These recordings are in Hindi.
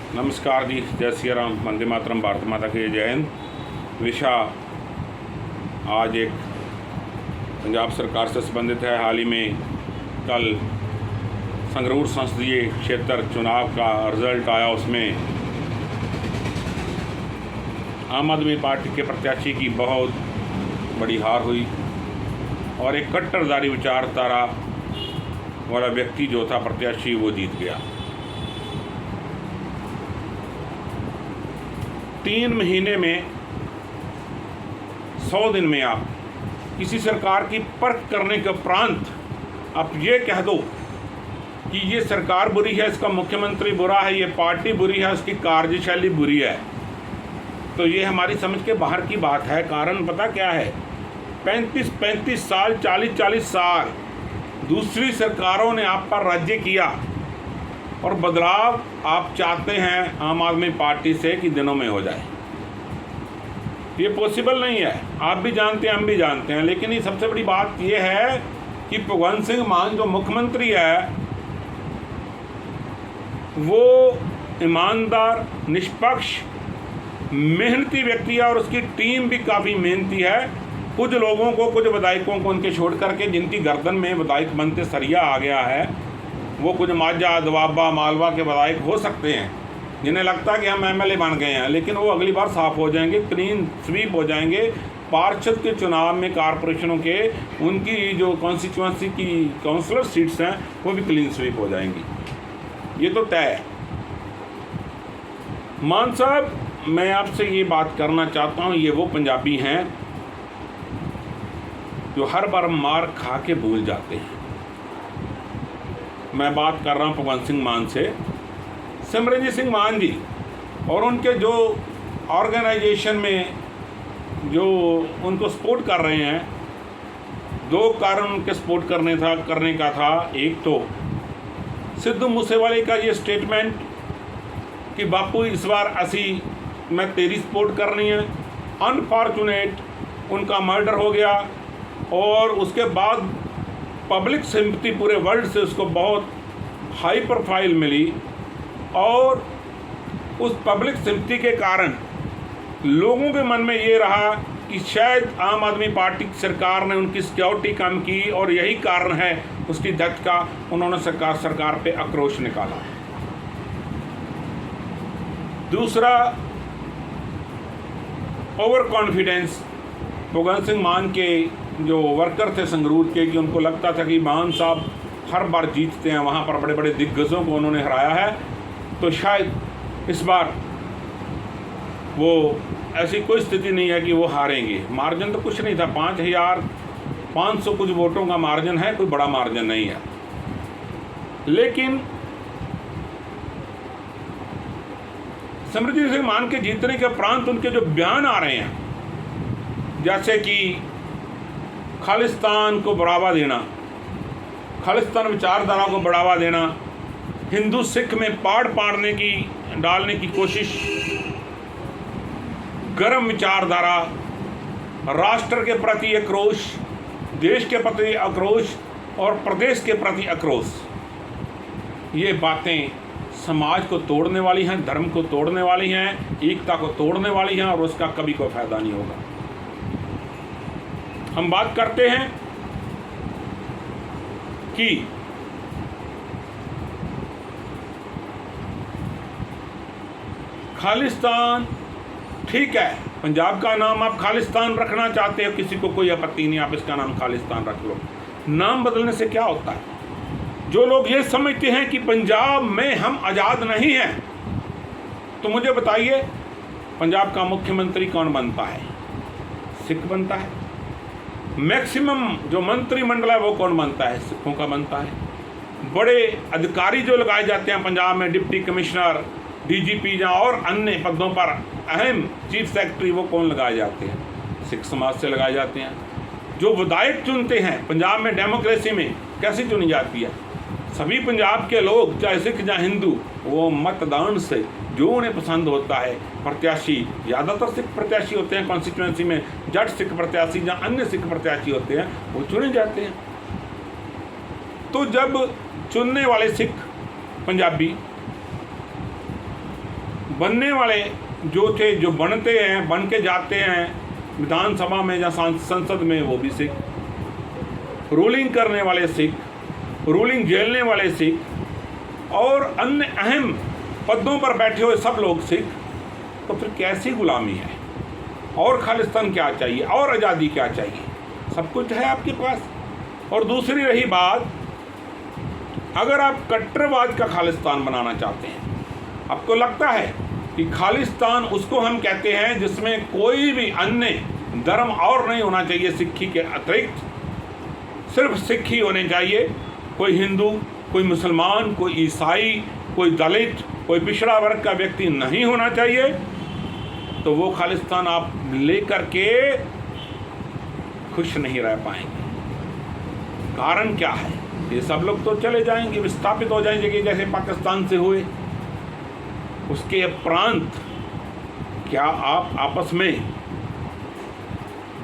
नमस्कार जी, जय सिया राम, वंदे मातरम, भारत माता की जय हिंद। विषय आज एक पंजाब सरकार से संबंधित है। हाल ही में कल संगरूर संसदीय क्षेत्र चुनाव का रिजल्ट आया। उसमें आम आदमी पार्टी के प्रत्याशी की बहुत बड़ी हार हुई और एक कट्टरधारी विचारधारा वाला व्यक्ति जो था प्रत्याशी, वो जीत गया। 3 महीने में 100 दिन में आप किसी सरकार की परख करने के उपरांत आप ये कह दो कि ये सरकार बुरी है, इसका मुख्यमंत्री बुरा है, ये पार्टी बुरी है, उसकी कार्यशैली बुरी है, तो ये हमारी समझ के बाहर की बात है। कारण पता क्या है? 35-35 साल, 40-40 साल दूसरी सरकारों ने आप पर राज्य किया और बदलाव आप चाहते हैं आम आदमी पार्टी से कि दिनों में हो जाए। ये पॉसिबल नहीं है, आप भी जानते हैं, हम भी जानते हैं। लेकिन ये सबसे बड़ी बात ये है कि भगवंत सिंह मान जो मुख्यमंत्री है वो ईमानदार, निष्पक्ष, मेहनती व्यक्ति है और उसकी टीम भी काफ़ी मेहनती है। कुछ लोगों को, कुछ विधायकों को उनके छोड़ करके जिनकी गर्दन में विधायक बनते सरिया आ गया है, वो कुछ माझा, दोआबा, मालवा के विधायक हो सकते हैं जिन्हें लगता है कि हम एमएलए बन गए हैं, लेकिन वो अगली बार साफ हो जाएंगे, क्लीन स्वीप हो जाएंगे। पार्षद के चुनाव में कारपोरेशनों के उनकी जो कॉन्स्टिट्यूंसी की काउंसलर सीट्स हैं वो भी क्लीन स्वीप हो जाएंगी, ये तो तय है। मान साहब, मैं आपसे ये बात करना चाहता हूँ, ये वो पंजाबी हैं जो हर बार मार खा के भूल जाते हैं। मैं बात कर रहा हूँ भगवंत सिंह मान से, सिमरनजीत सिंह मान जी और उनके जो ऑर्गेनाइजेशन में जो उनको सपोर्ट कर रहे हैं। 2 कारण उनके सपोर्ट करने का था। एक तो सिद्धू मूसेवाले का ये स्टेटमेंट कि बापू इस बार मैं तेरी सपोर्ट करनी है। अनफॉर्चुनेट उनका मर्डर हो गया और उसके बाद पब्लिक सिंपैथी पूरे वर्ल्ड से उसको बहुत हाई प्रोफाइल मिली और उस पब्लिक सिंपैथी के कारण लोगों के मन में ये रहा कि शायद आम आदमी पार्टी की सरकार ने उनकी सिक्योरिटी कम की और यही कारण है उसकी डेथ का। उन्होंने सरकार पे आक्रोश निकाला। दूसरा, ओवर कॉन्फिडेंस भगवंत सिंह मान के जो वर्कर थे संगरूर के, कि उनको लगता था कि मान साहब हर बार जीतते हैं, वहाँ पर बड़े बड़े दिग्गजों को उन्होंने हराया है, तो शायद इस बार वो ऐसी कोई स्थिति नहीं है कि वो हारेंगे। मार्जिन तो कुछ नहीं था, 5500 कुछ वोटों का मार्जिन है, कोई बड़ा मार्जिन नहीं है। लेकिन सिमरनजीत सिंह मान के जीतने के उपरांत उनके जो बयान आ रहे हैं, जैसे कि खालिस्तान को बढ़ावा देना, खालिस्तान विचारधारा को बढ़ावा देना, हिंदू सिख में पाड़ डालने की कोशिश, गर्म विचारधारा, राष्ट्र के प्रति आक्रोश, देश के प्रति आक्रोश और प्रदेश के प्रति आक्रोश, ये बातें समाज को तोड़ने वाली हैं, धर्म को तोड़ने वाली हैं, एकता को तोड़ने वाली हैं और उसका कभी कोई फायदा नहीं होगा। हम बात करते हैं कि खालिस्तान, ठीक है, पंजाब का नाम आप खालिस्तान रखना चाहते हो, किसी को कोई आपत्ति नहीं, आप इसका नाम खालिस्तान रख लो। नाम बदलने से क्या होता है? जो लोग ये समझते हैं कि पंजाब में हम आज़ाद नहीं हैं, तो मुझे बताइए पंजाब का मुख्यमंत्री कौन बनता है? सिख बनता है। मैक्सिमम जो मंत्रिमंडल है वो कौन बनता है? सिखों का बनता है। बड़े अधिकारी जो लगाए जाते हैं पंजाब में, डिप्टी कमिश्नर, डीजीपी या और अन्य पदों पर अहम चीफ सेक्रेटरी, वो कौन लगाए जाते हैं? सिख समाज से लगाए जाते हैं। जो विधायक चुनते हैं पंजाब में, डेमोक्रेसी में कैसे चुनी जाती है? सभी पंजाब के लोग, चाहे सिख या हिंदू, वो मतदान से जो उन्हें पसंद होता है प्रत्याशी, ज़्यादातर सिख प्रत्याशी होते हैं कॉन्स्टिट्यूंसी में, जट सिख प्रत्याशी या अन्य सिख प्रत्याशी होते हैं, वो चुने जाते हैं। तो जब चुनने वाले सिख पंजाबी बनने वाले जो थे, जो बनते हैं, बन के जाते हैं विधानसभा में या संसद में, वो भी सिख, रूलिंग करने वाले सिख, रूलिंग झेलने वाले सिख, और अन्य अहम पदों पर बैठे हुए सब लोग सिख। तो फिर कैसी गुलामी है? और खालिस्तान क्या चाहिए? और आज़ादी क्या चाहिए? सब कुछ है आपके पास। और दूसरी रही बात, अगर आप कट्टरवाद का खालिस्तान बनाना चाहते हैं, आपको लगता है कि खालिस्तान उसको हम कहते हैं जिसमें कोई भी अन्य धर्म और नहीं होना चाहिए, सिक्खी के अतिरिक्त सिर्फ सिख ही होने चाहिए, कोई हिंदू, कोई मुसलमान, कोई ईसाई, कोई दलित, कोई पिछड़ा वर्ग का व्यक्ति नहीं होना चाहिए, तो वो खालिस्तान आप लेकर के खुश नहीं रह पाएंगे। कारण क्या है? ये सब लोग तो चले जाएंगे, विस्थापित हो जाएंगे, कि जैसे पाकिस्तान से हुए। उसके प्रांत क्या आप आपस में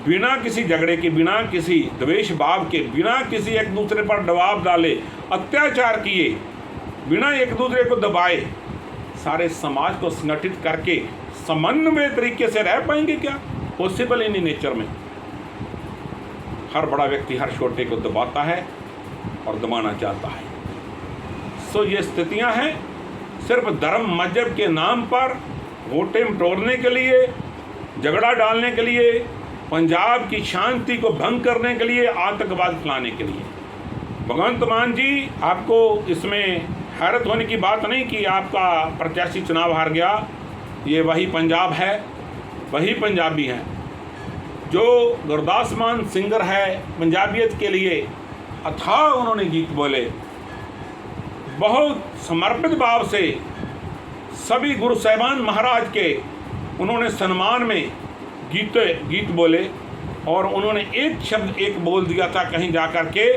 बिना किसी झगड़े के, बिना किसी द्वेष भाव के, बिना किसी एक दूसरे पर दबाव डाले, अत्याचार किए, बिना एक दूसरे को दबाए, सारे समाज को संगठित करके समन्वय तरीके से रह पाएंगे क्या? पॉसिबल इन नेचर में हर बड़ा व्यक्ति हर छोटे को दबाता है और दबाना चाहता है। सो ये स्थितियां हैं। सिर्फ धर्म मजहब के नाम पर वोटें तोड़ने के लिए, झगड़ा डालने के लिए, पंजाब की शांति को भंग करने के लिए, आतंकवाद फैलाने के लिए। भगवंत मान जी, आपको इसमें हैरत होने की बात नहीं कि आपका प्रत्याशी चुनाव हार गया। ये वही पंजाब है, वही पंजाबी हैं जो गुरदास मान सिंगर है, पंजाबियत के लिए अथाह उन्होंने गीत बोले, बहुत समर्पित भाव से सभी गुरु साहिबान महाराज के उन्होंने सम्मान में गीत बोले। और उन्होंने एक शब्द एक बोल दिया था कहीं जा कर के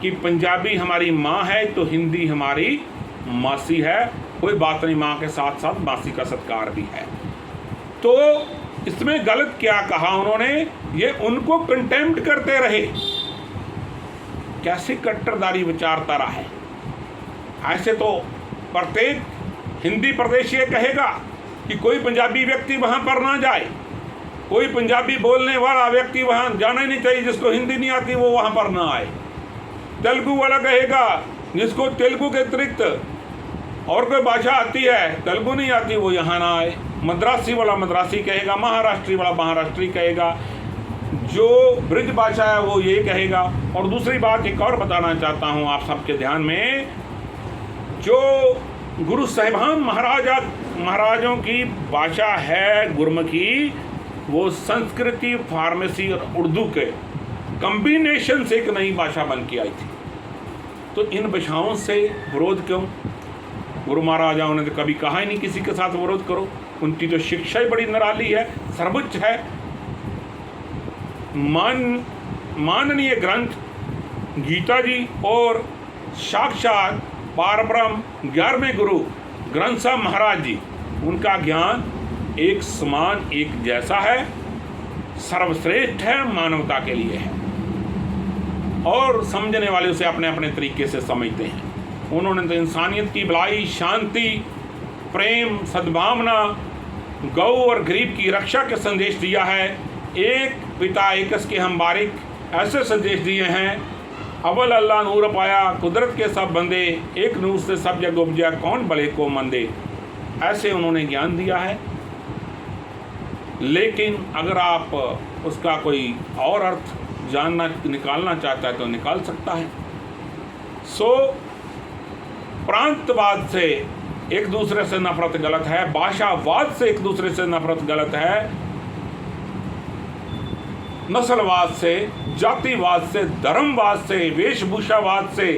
कि पंजाबी हमारी माँ है तो हिंदी हमारी मासी है। कोई बात नहीं, माँ के साथ साथ मासी का सत्कार भी है। तो इसमें गलत क्या कहा उन्होंने? ये उनको कंटेम्प्ट करते रहे। कैसी कट्टरदारी विचारधारा है! ऐसे तो प्रत्येक हिंदी प्रदेश ये कहेगा कि कोई पंजाबी व्यक्ति वहाँ पर ना जाए, कोई पंजाबी बोलने वाला व्यक्ति वहाँ जाना ही नहीं चाहिए, जिसको हिंदी नहीं आती वो वहाँ पर ना आए। तेलुगु वाला कहेगा जिसको तेलुगु के अतिरिक्त और कोई भाषा आती है, तेलुगु नहीं आती, वो यहाँ ना आए। मद्रासी वाला मद्रासी कहेगा, महाराष्ट्री वाला महाराष्ट्री कहेगा, जो ब्रिज भाषा है वो ये कहेगा। और दूसरी बात एक और बताना चाहता हूँ आप सबके ध्यान में, जो गुरु साहिबान महाराजों की भाषा है गुरमुखी, वो संस्कृति, फार्मेसी और उर्दू के कॉम्बिनेशन से एक नई भाषा बन के आई थी। तो इन भाषाओं से विरोध क्यों? गुरु महाराजाओं ने तो कभी कहा ही नहीं किसी के साथ विरोध करो। उनकी तो शिक्षा ही बड़ी निराली है, सर्वोच्च है। माननीय ग्रंथ गीता जी और साक्षात पारब्रह्म 11वें गुरु ग्रंथ साहब महाराज जी, उनका ज्ञान एक समान, एक जैसा है, सर्वश्रेष्ठ है, मानवता के लिए है। और समझने वाले उसे अपने अपने तरीके से समझते हैं। उन्होंने तो इंसानियत की भलाई, शांति, प्रेम, सद्भावना, गौ और गरीब की रक्षा का संदेश दिया है। एक पिता एकस के हम बारिक, ऐसे संदेश दिए हैं। अव्वल अल्लाह नूर पाया, कुदरत के सब बंदे, एक नूर से सब जग उपजा, कौन भले को मंदे, ऐसे उन्होंने ज्ञान दिया है। लेकिन अगर आप उसका कोई और अर्थ जानना, निकालना चाहता है तो निकाल सकता है। सो प्रांतवाद से एक दूसरे से नफरत गलत है, भाषावाद से एक दूसरे से नफरत गलत है, नस्लवाद से, जातिवाद से, धर्मवाद से, वेशभूषावाद से,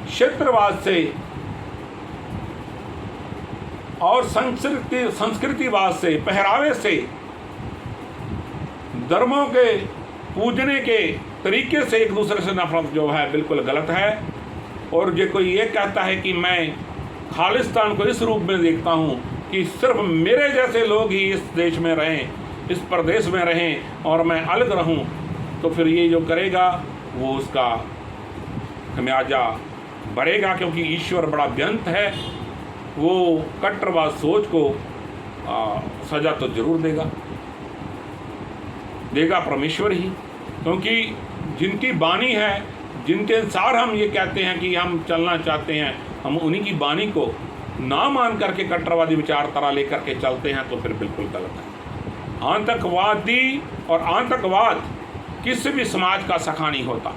क्षेत्रवाद से और संस्कृतिवाद से, पहरावे से, धर्मों के पूजने के तरीके से एक दूसरे से नफरत जो है बिल्कुल गलत है। और जो कोई ये कहता है कि मैं खालिस्तान को इस रूप में देखता हूँ कि सिर्फ मेरे जैसे लोग ही इस देश में रहें, इस प्रदेश में रहें और मैं अलग रहूं, तो फिर ये जो करेगा वो उसका खमियाजा बढ़ेगा, क्योंकि ईश्वर बड़ा बेअंत है। वो कट्टरवाद सोच को सजा तो जरूर देगा परमेश्वर ही, क्योंकि जिनकी बानी है, जिनके अनुसार हम ये कहते हैं कि हम चलना चाहते हैं, हम उन्हीं की बानी को ना मान करके कट्टरवादी विचारधारा लेकर के चलते हैं तो फिर बिल्कुल गलत है। आतंकवादी और आतंकवाद किसी भी समाज का सखा नहीं होता।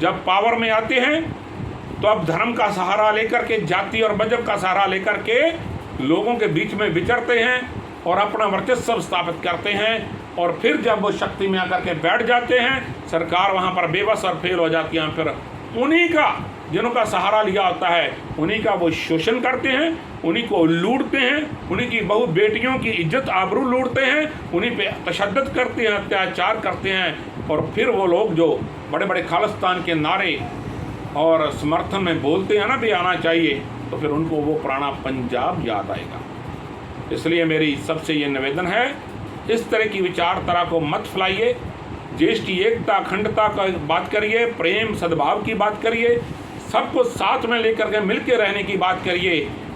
जब पावर में आते हैं तो अब धर्म का सहारा लेकर के, जाति और मजहब का सहारा लेकर के लोगों के बीच में विचरते हैं और अपना वर्चस्व स्थापित करते हैं, और फिर जब वो शक्ति में आकर के बैठ जाते हैं, सरकार वहाँ पर बेबस और फेल हो जाती है। फिर उन्हीं का, जिनका सहारा लिया होता है, उन्हीं का वो शोषण करते हैं, उन्हीं को लूटते हैं, उन्हीं की बहु बेटियों की इज्जत आबरू लूटते हैं, उन्हीं पे तशद्दुद करते हैं, अत्याचार करते हैं। और फिर वो लोग जो बड़े बड़े खालिस्तान के नारे और समर्थन में बोलते हैं ना भी आना चाहिए, तो फिर उनको वो पुराना पंजाब याद आएगा। इसलिए मेरी सबसे ये निवेदन है, इस तरह की विचारधारा को मत फैलाइए। देश की एकता अखंडता का बात करिए, प्रेम सद्भाव की बात करिए, सबको साथ में लेकर के मिल के रहने की बात करिए।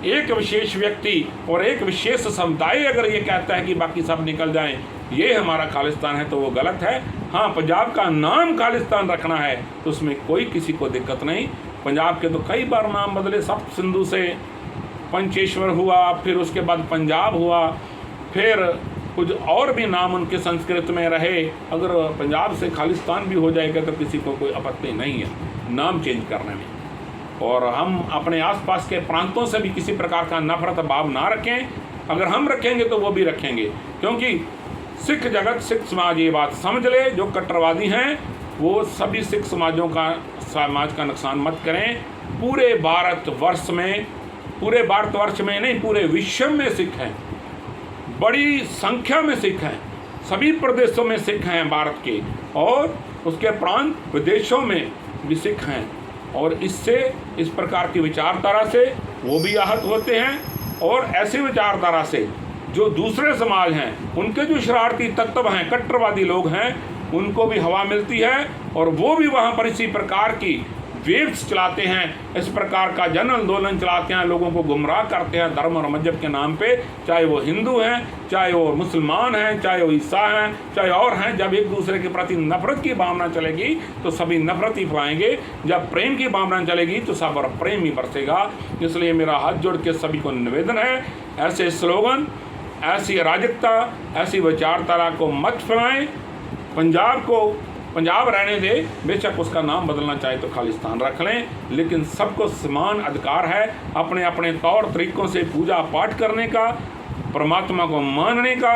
एक विशेष व्यक्ति और एक विशेष समुदाय अगर ये कहता है कि बाकी सब निकल जाएं, ये हमारा खालिस्तान है, तो वो गलत है। हाँ, पंजाब का नाम खालिस्तान रखना है तो उसमें कोई किसी को दिक्कत नहीं। पंजाब के तो कई बार नाम बदले, सप्त सिंधु से पंचेश्वर हुआ, फिर उसके बाद पंजाब हुआ, फिर कुछ और भी नाम उनके संस्कृत में रहे। अगर पंजाब से खालिस्तान भी हो जाएगा तो किसी को कोई आपत्ति नहीं है नाम चेंज करने में। और हम अपने आसपास के प्रांतों से भी किसी प्रकार का नफरत भाव ना रखें। अगर हम रखेंगे तो वो भी रखेंगे, क्योंकि सिख जगत, सिख समाज ये बात समझ ले, जो कट्टरवादी हैं वो सभी सिख समाज का नुकसान मत करें। पूरे भारतवर्ष में नहीं, पूरे विश्व में सिख हैं, बड़ी संख्या में सिख हैं, सभी प्रदेशों में सिख हैं भारत के, और उसके प्रांत विदेशों में भी सिख हैं। और इससे, इस प्रकार की विचारधारा से वो भी आहत होते हैं, और ऐसी विचारधारा से जो दूसरे समाज हैं, उनके जो शरारती तत्व हैं, कट्टरवादी लोग हैं, उनको भी हवा मिलती है, और वो भी वहाँ पर इसी प्रकार की वेव्स चलाते हैं, इस प्रकार का जन आंदोलन चलाते हैं, लोगों को गुमराह करते हैं धर्म और मजहब के नाम पे। चाहे वो हिंदू हैं, चाहे वो मुसलमान हैं, चाहे वो ईसा हैं, चाहे और हैं। जब एक दूसरे के प्रति नफरत की भावना चलेगी तो सभी नफरत ही पाएंगे, जब प्रेम की भावना चलेगी तो सब और प्रेम ही बरसेगा। इसलिए मेरा हाथ जोड़ के सभी को निवेदन है, ऐसे स्लोगन, ऐसी अराजकता, ऐसी विचारधारा को मत फैलाएं। पंजाब को पंजाब रहने दे, बेशक उसका नाम बदलना चाहे तो खालिस्तान रख लें, लेकिन सबको समान अधिकार है अपने अपने तौर तरीक़ों से पूजा पाठ करने का, परमात्मा को मानने का,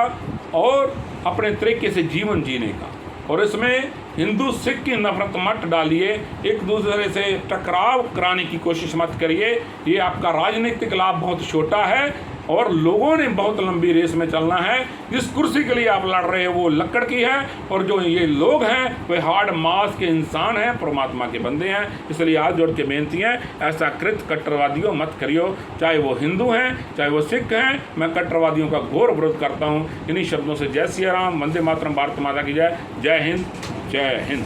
और अपने तरीके से जीवन जीने का। और इसमें हिंदू सिख की नफरत मत डालिए, एक दूसरे से टकराव कराने की कोशिश मत करिए। ये आपका राजनीतिक लाभ बहुत छोटा है, और लोगों ने बहुत लंबी रेस में चलना है। जिस कुर्सी के लिए आप लड़ रहे हैं वो लक्कड़ की है, और जो ये लोग हैं वे हार्ड मास के इंसान हैं, परमात्मा के बंदे हैं। इसलिए हाथ जोड़ के बेनती है, ऐसा कृत कट्टरवादियों मत करियो, चाहे वो हिंदू हैं, चाहे वो सिख हैं। मैं कट्टरवादियों का घोर विरोध करता हूँ। इन्हीं शब्दों से जय सिया राम, वंदे मातरम, भारत माता की जय। जय हिंद, जय हिंद।